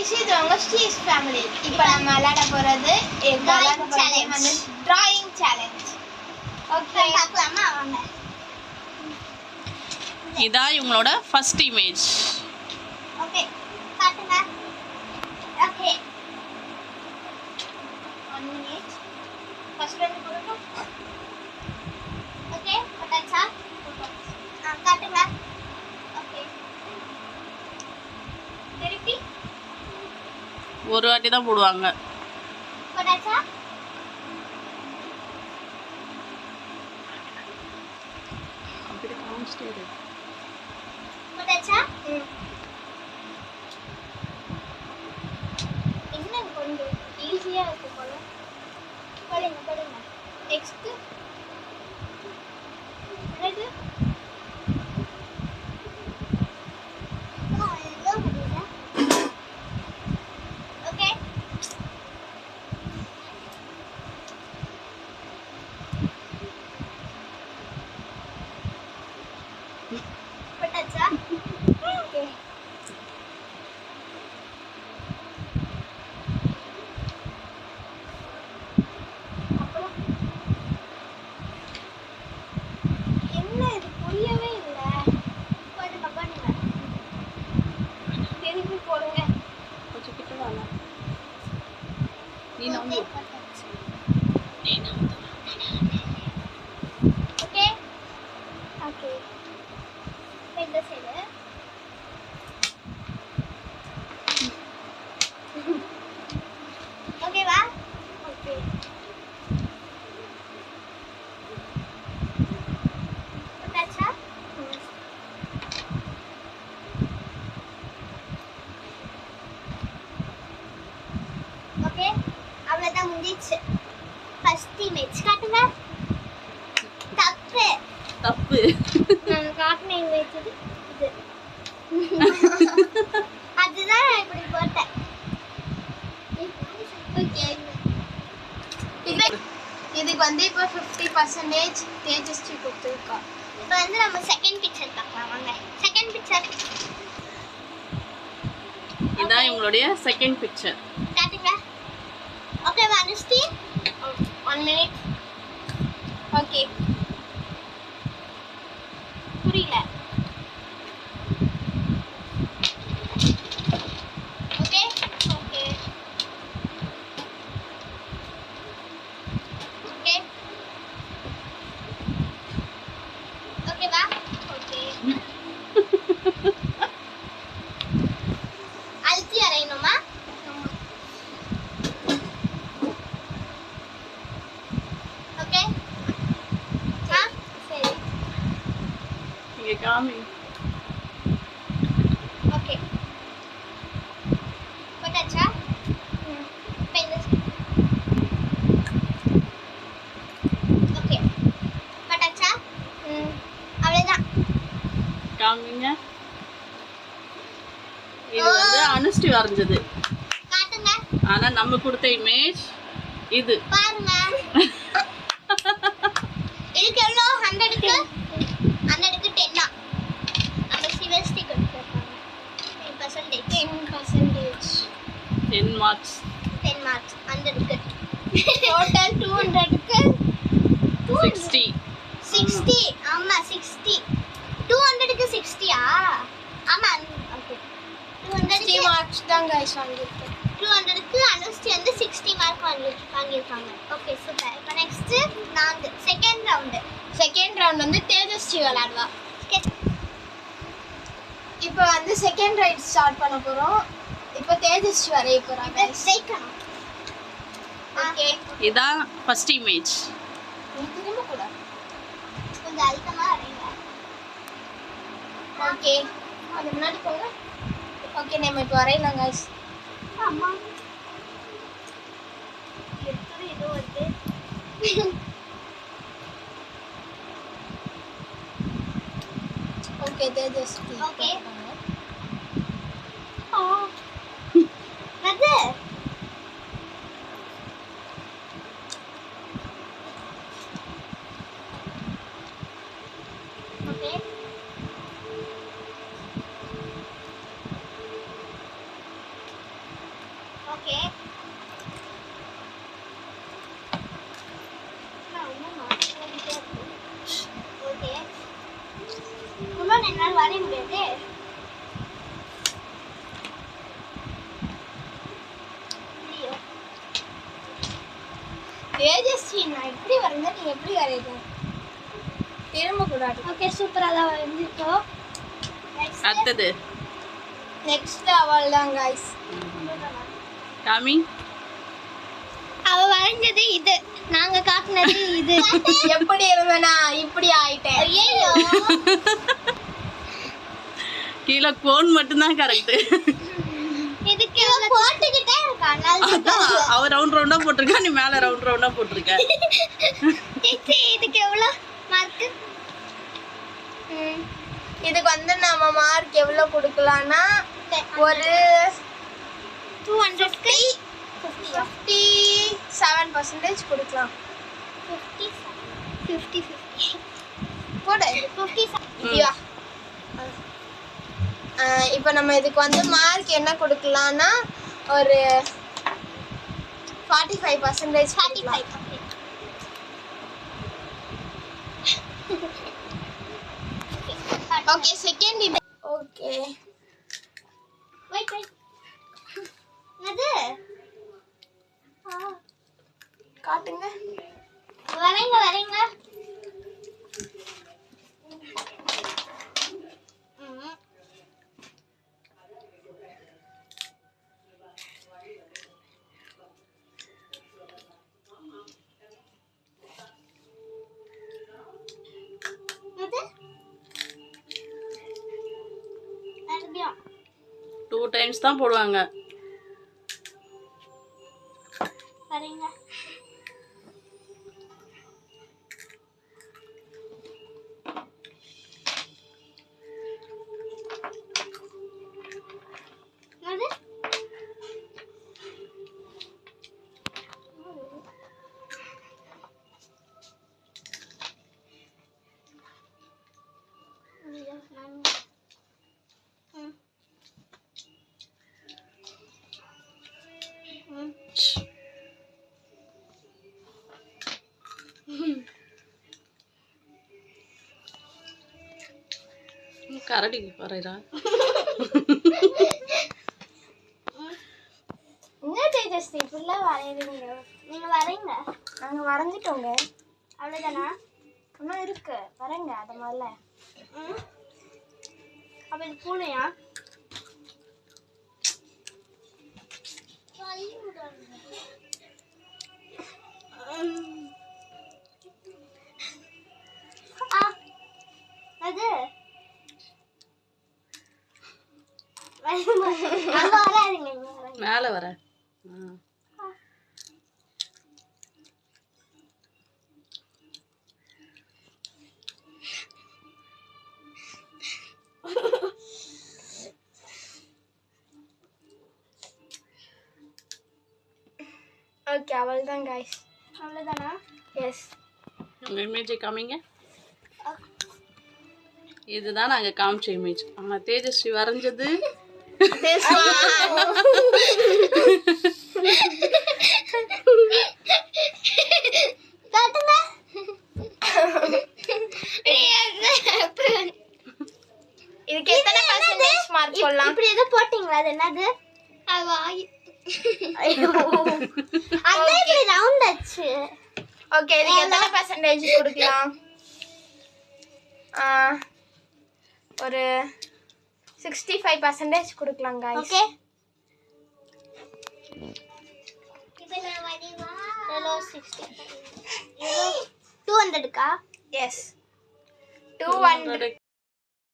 guys, இது உங்க ஸ்டீஸ் family. இப்போ நம்ம விளையாட போறது drawing challenge. ஓகே பார்க்கலாமா வாங்க. இதான் இவங்களோட ஃபர்ஸ்ட் இமேஜ். ஓகே காட்டுங்க. Okay 1 minute. ஃபர்ஸ்ட் ஒன் போடுங்க. ஓகே போட்டாச்சா? காட்டுங்க. ஓகே திருப்பி ஒரு வாட்டி தான் போடுவாங்க. போட்டாச்சா? அப்படி காமிச்சிட்டே இரு. போட்டாச்சா? என்ன கொஞ்சம் ஈஸியா இருக்கு போல. போடுங்க. நெக்ஸ்ட் என்னது? ஓகே போட்டாச்சா? ஓகே அப்புறம் என்ன இது புரியவே இல்லை. போடுங்க திருப்பி போடுங்க. கொஞ்சம் கிட்ட வாங்க. நீ ஓகே நம்பு. போட்டாச்சு. நீ நம்பு. ஓகே ஓகே இந்த சைடு ஓகேவா? ஓகே போட்டாச்சா? ஓகே அவ்வளோதான் முடிஞ்சிச்சு. ஃபர்ஸ்ட் இமேஜ் காட்டுங்க. தப்பு தப்பு. நான் காட்டின இமேஜ் இது. அதுதான் நான் இப்படி போட்டேன். ஓகே இதுக்கு வந்து இப்போ 50% தேஜஸ்வி கொடுத்துருக்கா. இப்போ வந்து நம்ம செகண்ட் பிக்சர் பார்க்கலாம் வாங்க. செகண்ட் பிக்சர் இதான் இவங்களுடைய செகண்ட் பிக்சர். காட்டுங்க. ஓகே அனுஷ்டி 1 minute. ஓகே புரியல. ஓகே ஓகே ஓகே ஓகேவா? ஓகே அழுத்தி வரையணுமா? ஓகே சரி இங்க காமி. ஓகே போட்டாச்சா? இப்போ இந்த ஓகே போட்டாச்சா? அவ்வளோதான். காமிங்க. இது வந்து அனுஷ்டி வரைஞ்சது. காட்டுங்க. ஆனா நம்ம கொடுத்த இமேஜ் இது. பாருங்க இதுக்கு எவ்வளோ? 100க்கு 10 நம்ம சிவஸ்டி கொடுத்துருக்காங்க. 10 மார்க்ஸ். 10 மார்க்ஸ் 100க்கு. டோட்டல் 200க்கு 60. ஆமா 60. 200க்கு 60யா? ஆமா ஓகே 200 மார்க்ஸ் தான் गाइस வாங்கிருக்கேன். 200க்கு அனுஷ்டி வந்து 60 மார்க் வாங்கியிருக்காங்க. Okay super. இப்போ நெக்ஸ்ட் நான் செகண்ட் ரவுண்ட் வந்து தேஜஸ்வி விளையாடுவா. இப்போ வந்து செகண்ட் ரைட் ஸ்டார்ட் பண்ண போறோம். இப்போ தேஜஸ்வி வரைய போறாங்க. ஜெயிக்கணும். ஓகே இதான் ஃபர்ஸ்ட் இமேஜ். திரும்ப கூட கொஞ்சம் அழுத்தமா வரைங்க. ஓகே அது முன்னாடி போங்க. ஓகே நம்ம இப்போ வரையலாம் गाइस. அம்மா இது வருது. ஓகே தேஜஸ்வி. ஓகே அது ஓகே முடியாது. தேஜஸ்வி நான் இப்படி வரைஞ்சா நீ எப்படி வரையுது? திரும்ப கூடாது. ஓகே சூப்பரா தான் வரைஞ்சிருக்கோம். அடுத்தது நெக்ஸ்ட் அவள் தான் गाइस. காமி. அவ வரைஞ்சது இது, நாங்க காட்டுனது இது. எப்படி இருந்தனா இப்படி ஆயிட்டேன். ஐயோ கீழ கோன் மட்டும் தான் கரெக்ட். இதுக்கு போட்டுக்கிட்டே இருக்கா. அவ ரவுண்ட் ரவுண்டா போட்டுருக்கா, நீ மேல ரவுண்ட் ரவுண்டா போட்டுருக்க. இதுக்கு எவ்வளவு மார்க்? இதுக்கு வந்து நம்ம மார்க் எவ்வளவு கொடுக்கலாம்னா ஒரு 250 57% கொடுக்கலாம். 50 போடு 57. இப்போ நம்ம இதுக்கு வந்து மார்க் என்ன கொடுக்கலாம்னா ஒரு 45%. 45. ஓகே செகண்ட் இது. ஓகே வெயிட் என்னது காட்டுங்க. வரேங்க டூ டைம்ஸ் தான் போடுவாங்க. வரேங்க. கரடி வரையறா. என்ன தேஜஸ்வி ஃபுல்லா வரையறீங்க? நீங்க வரைங்க. நாங்க வரைஞ்சிட்டோங்க. அவ்வளவுதானா? இன்னும் இருக்கு. வரைங்க அத முதல்ல. அப்ப இது பூனையா? அது மேல வர. ஓகே அவ்வளவுதான் गाइस. அவ்வளவுதானா? எஸ். உங்க இமேஜ் காமிங்க. இதுதான் நாங்க காமிச்ச இமேஜ். ஆனா தேஜஸ்வி வரைஞ்சது இதுக்கு எத்தனை பர்சன்டேஜ் மார்க் போடலாம்? இப்படி ஏதோ போடிங்களா? அது என்னது? வாய். ஐயோ அண்ணா இப்படி ரவுண்ட் ஆச்சு. ஓகே இதுக்கு எத்தனை பர்சன்டேஜ் கொடுக்கலாம்? ஒரு 65% கொடுக்கலாம் गाइस. ஓகே இப்போ நான் வடிவா ஹலோ 60 ஹலோ 200 கா? எஸ் 200